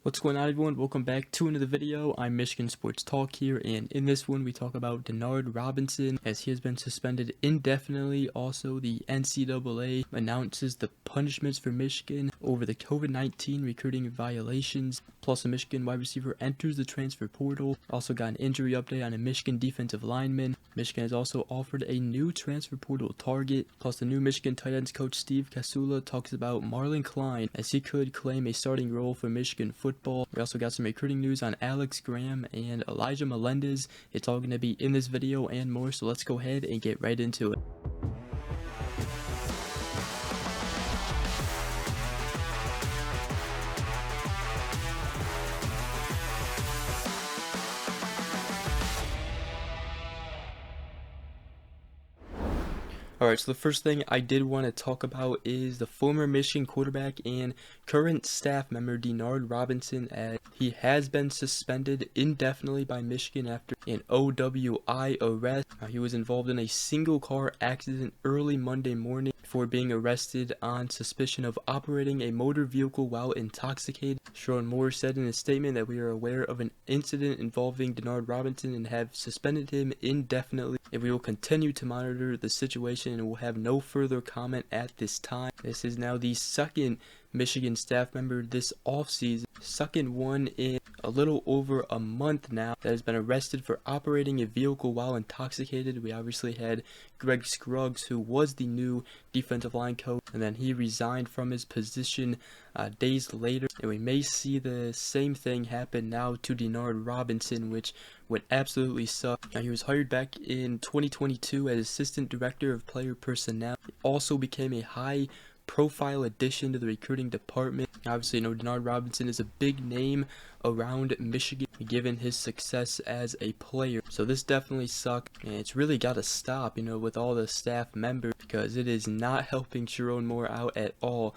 What's going on, everyone? Welcome back to another video. I'm Michigan Sports Talk here, and in this one we talk about Denard Robinson as he has been suspended indefinitely. Also, the NCAA announces the punishments for Michigan over the COVID-19 recruiting violations. Plus, a Michigan wide receiver enters the transfer portal. Also got an injury update on a Michigan defensive lineman. Michigan has also offered a new transfer portal target. Plus, the new Michigan tight ends coach Steve Casula talks about Marlin Klein as he could claim a starting role for Michigan football. We also got some recruiting news on Alex Graham and Eljah Melendez. It's all going to be in this video and more, so let's go ahead and get right into it. Alright, so the first thing I did want to talk about is the former Michigan quarterback and current staff member Denard Robinson, as he has been suspended indefinitely by Michigan after an OWI arrest. He was involved in a single car accident early Monday morning before being arrested on suspicion of operating a motor vehicle while intoxicated. Rayshaun Moore said in a statement that we are aware of an incident involving Denard Robinson and have suspended him indefinitely, and we will continue to monitor the situation and will have no further comment at this time. This is now the second Michigan staff member this offseason, second one in a little over a month now, that has been arrested for operating a vehicle while intoxicated. We obviously had Greg Scruggs, who was the new defensive line coach, and then he resigned from his position days later, and we may see the same thing happen now to Denard Robinson, which would absolutely suck. He was hired back in 2022 as assistant director of player personnel. He also became a high profile addition to the recruiting department. Obviously, Denard Robinson is a big name around Michigan given his success as a player, so this definitely sucks, and it's really got to stop, with all the staff members, because it is not helping Rayshaun Moore out at all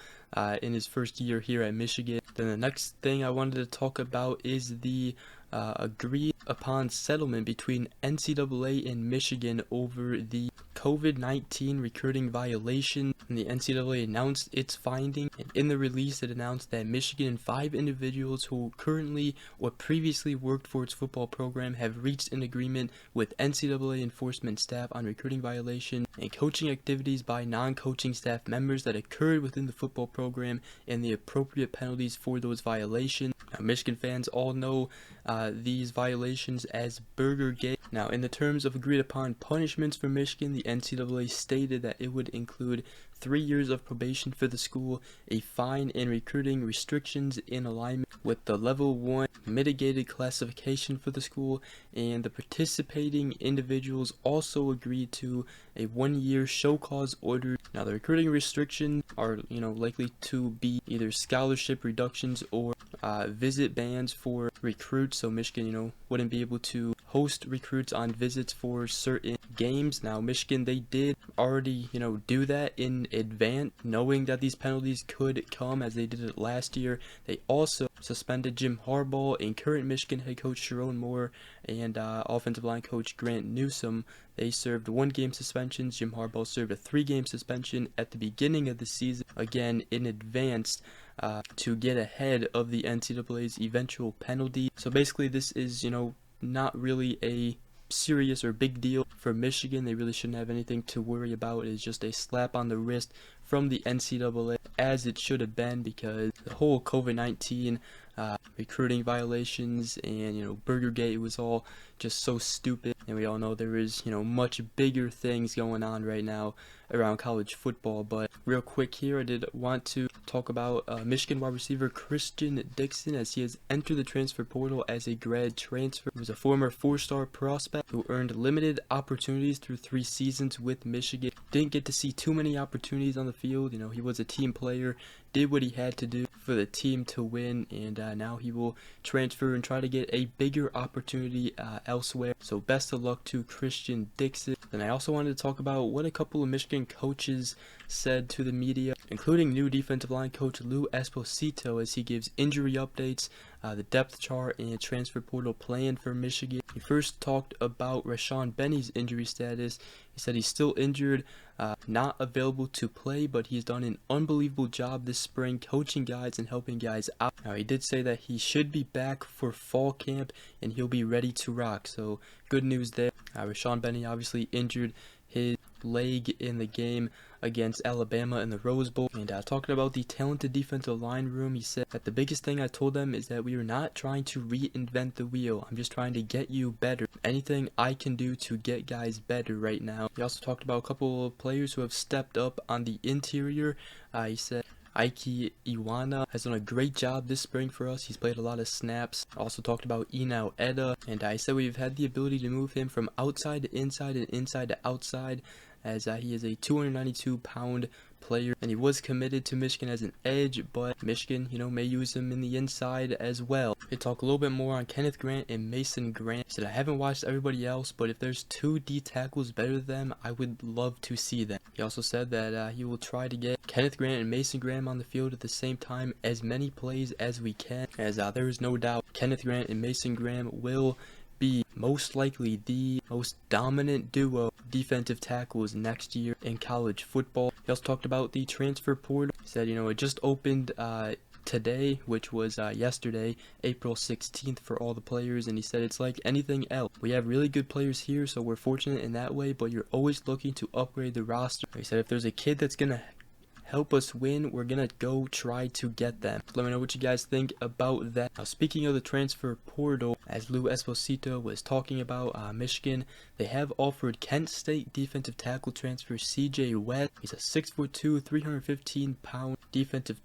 in his first year here at Michigan. Then the next thing I wanted to talk about is the agreed upon settlement between NCAA and Michigan over the COVID-19 recruiting violation. And the NCAA announced its finding, and in the release it announced that Michigan and 5 individuals who currently or previously worked for its football program have reached an agreement with NCAA enforcement staff on recruiting violation and coaching activities by non-coaching staff members that occurred within the football program and the appropriate penalties for those violations. Now, Michigan fans all know these violations as Burgergate. Now, in the terms of agreed upon punishments for Michigan, the NCAA stated that it would include 3 years of probation for the school, a fine, and recruiting restrictions in alignment with the level 1 mitigated classification for the school, and the participating individuals also agreed to a 1-year show cause order. Now, the recruiting restrictions are likely to be either scholarship reductions or visit bans for recruits, so Michigan wouldn't be able to host recruits on visits for certain games. Now, Michigan, they did already do that in advance, knowing that these penalties could come, as they did it last year. They also suspended Jim Harbaugh and current Michigan head coach Rayshaun Moore and offensive line coach Grant Newsome. They served 1-game suspensions. Jim Harbaugh served a 3-game suspension at the beginning of the season, again in advance, to get ahead of the NCAA's eventual penalty. So basically, this is not really a serious or big deal for Michigan. They really shouldn't have anything to worry about. It's just a slap on the wrist from the NCAA, as it should have been, because the whole COVID-19 recruiting violations and Burgergate was all just so stupid, and we all know there is much bigger things going on right now around college football. But real quick here, I did want to talk about Michigan wide receiver Christian Dixon, as he has entered the transfer portal as a grad transfer. He was a former 4-star prospect who earned limited opportunities through 3 seasons with Michigan. Didn't get to see too many opportunities on the field. He was a team player, did what he had to do for the team to win, and now he will transfer and try to get a bigger opportunity elsewhere. So best of luck to Christian Dixon. Then I also wanted to talk about what a couple of Michigan coaches said to the media including new defensive line coach Esposito as he gives injury updates, the depth chart, and transfer portal plan for Michigan. He first talked about Rayshaun Benny's injury status. He said he's still injured, not available to play, but he's done an unbelievable job this spring coaching guys and helping guys out. Now, he did say that he should be back for fall camp and he'll be ready to rock, so good news there. Rayshaun Benny obviously injured his leg in the game against Alabama in the Rose Bowl. And talking about the talented defensive line room, he said that the biggest thing I told them is that we are not trying to reinvent the wheel. I'm just trying to get you better. Anything I can do to get guys better right now. He also talked about a couple of players who have stepped up on the interior. He said Eljah has done a great job this spring for us. He's played a lot of snaps. Also talked about Eljah, and I said we've had the ability to move him from outside to inside and inside to outside, as he is a 292-pound player, and he was committed to Michigan as an edge, but Michigan, may use him in the inside as well. They talk a little bit more on Kenneth Grant and Mason Grant. He said, I haven't watched everybody else, but if there's 2 D tackles better than them, I would love to see them. He also said that he will try to get Kenneth Grant and Mason Graham on the field at the same time, as many plays as we can, as there is no doubt Kenneth Grant and Mason Graham will be most likely the most dominant duo defensive tackles next year in college football. He also talked about the transfer portal. He said, it just opened today, which was yesterday, April 16th, for all the players, and he said it's like anything else. We have really good players here, so we're fortunate in that way, but you're always looking to upgrade the roster. He said if there's a kid that's gonna help us win, we're gonna go try to get them. Let me know what you guys think about that. Now, speaking of the transfer portal, as Lou Esposito was talking about Michigan, they have offered Kent State defensive tackle transfer CJ West. He's a 6'2", 315-pound defensive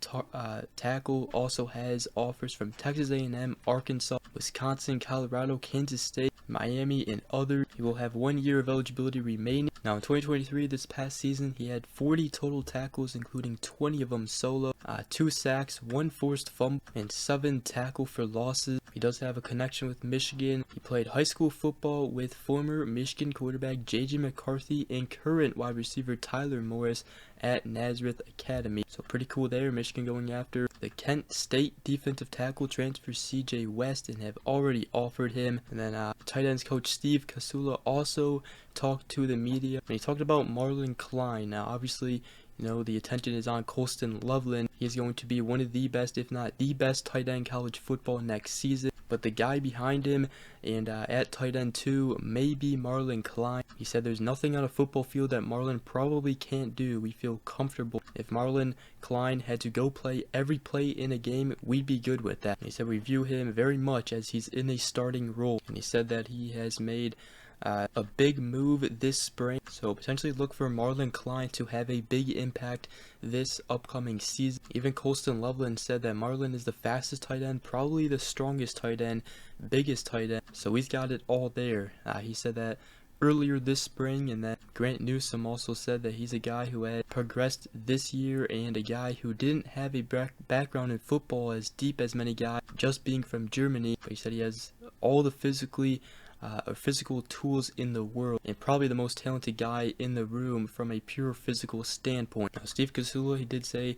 tackle. Also has offers from Texas A&M, Arkansas, Wisconsin, Colorado, Kansas State, Miami, and others. He will have 1 year of eligibility remaining. Now in 2023, this past season, he had 40 total tackles, including 20 of them solo, 2 sacks, 1 forced fumble, and 7 tackle for losses. He does have a connection with Michigan. He played high school football with former Michigan quarterback J.J. McCarthy and current wide receiver Tyler Morris at Nazareth Academy. So pretty cool there. Michigan going after the Kent State defensive tackle transfer CJ West and have already offered him. And then tight ends coach Steve Casula also talked to the media, and he talked about Marlin Klein. Now obviously, the attention is on Colston Loveland. He's going to be one of the best, if not the best, tight end college football next season. But the guy behind him and at tight end 2 may be Marlin Klein. He said there's nothing on a football field that Marlin probably can't do. We feel comfortable. If Marlin Klein had to go play every play in a game, we'd be good with that. And he said we view him very much as he's in a starting role. And he said that he has made a big move this spring, so potentially look for Marlin Klein to have a big impact this upcoming season. Even Colston Loveland said that Marlin is the fastest tight end, probably the strongest tight end, biggest tight end, so he's got it all there. He said that earlier this spring, and that Grant Newsome also said that he's a guy who had progressed this year and a guy who didn't have a background in football as deep as many guys, just being from Germany, but he said he has all the physical tools in the world, and probably the most talented guy in the room from a pure physical standpoint. Now, Steve Casula, he did say,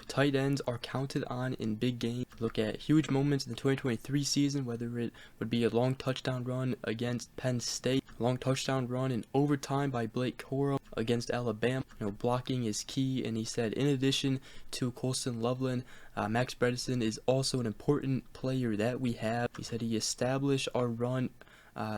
tight ends are counted on in big games. Look at huge moments in the 2023 season, whether it would be a long touchdown run against Penn State, long touchdown run in overtime by Blake Corum against Alabama. Blocking is key, and he said in addition to Colston Loveland, Max Bredesen is also an important player that we have. He said he established our run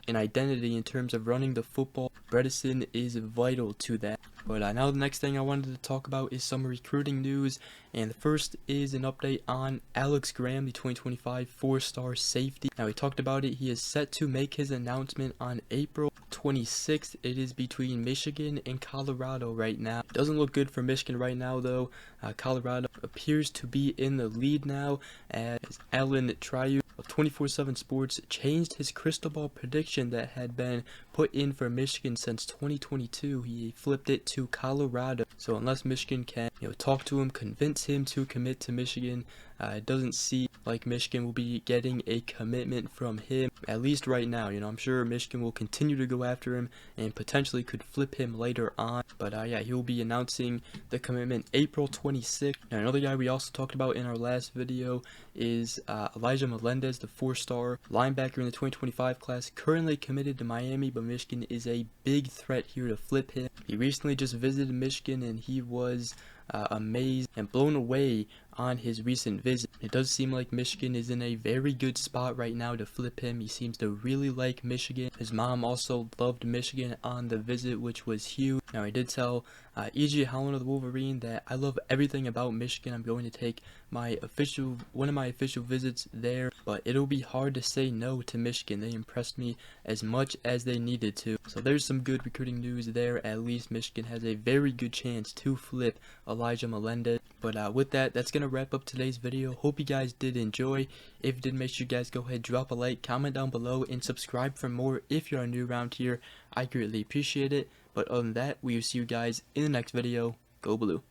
an identity in terms of running the football. Bredesen is vital to that. But now the next thing I wanted to talk about is some recruiting news, and the first is an update on Alex Graham, the 2025 4-star safety. Now, he talked about it. He is set to make his announcement on April 26th. It is between Michigan and Colorado right now. It doesn't look good for Michigan right now, though. Colorado appears to be in the lead now, as Alan Trieu of 24/7 Sports changed his crystal ball prediction that had been put in for Michigan since 2022. He flipped it to Colorado. So unless Michigan can, talk to him, convince him to commit to Michigan, It doesn't seem like Michigan will be getting a commitment from him, at least right now. You know, I'm sure Michigan will continue to go after him and potentially could flip him later on. But yeah, he will be announcing the commitment April 26th. Now, another guy we also talked about in our last video is Eljah Melendez, the 4-star linebacker in the 2025 class, currently committed to Miami, but Michigan is a big threat here to flip him. He recently just visited Michigan and he was amazed and blown away on his recent visit. It does seem like Michigan is in a very good spot right now to flip him. He seems to really like Michigan. His mom also loved Michigan on the visit, which was huge. Now, I did tell Eljah of the Wolverine that I love everything about Michigan. I'm going to take one of my official visits there, but it'll be hard to say no to Michigan. They impressed me as much as they needed to. So there's some good recruiting news there. At least Michigan has a very good chance to flip Eljah Melendez. But with that, that's going to wrap up today's video. Hope you guys did enjoy. If you did, make sure you guys go ahead, drop a like, comment down below, and subscribe for more if you're new around here. I greatly appreciate it. But other than that, we will see you guys in the next video. Go Blue.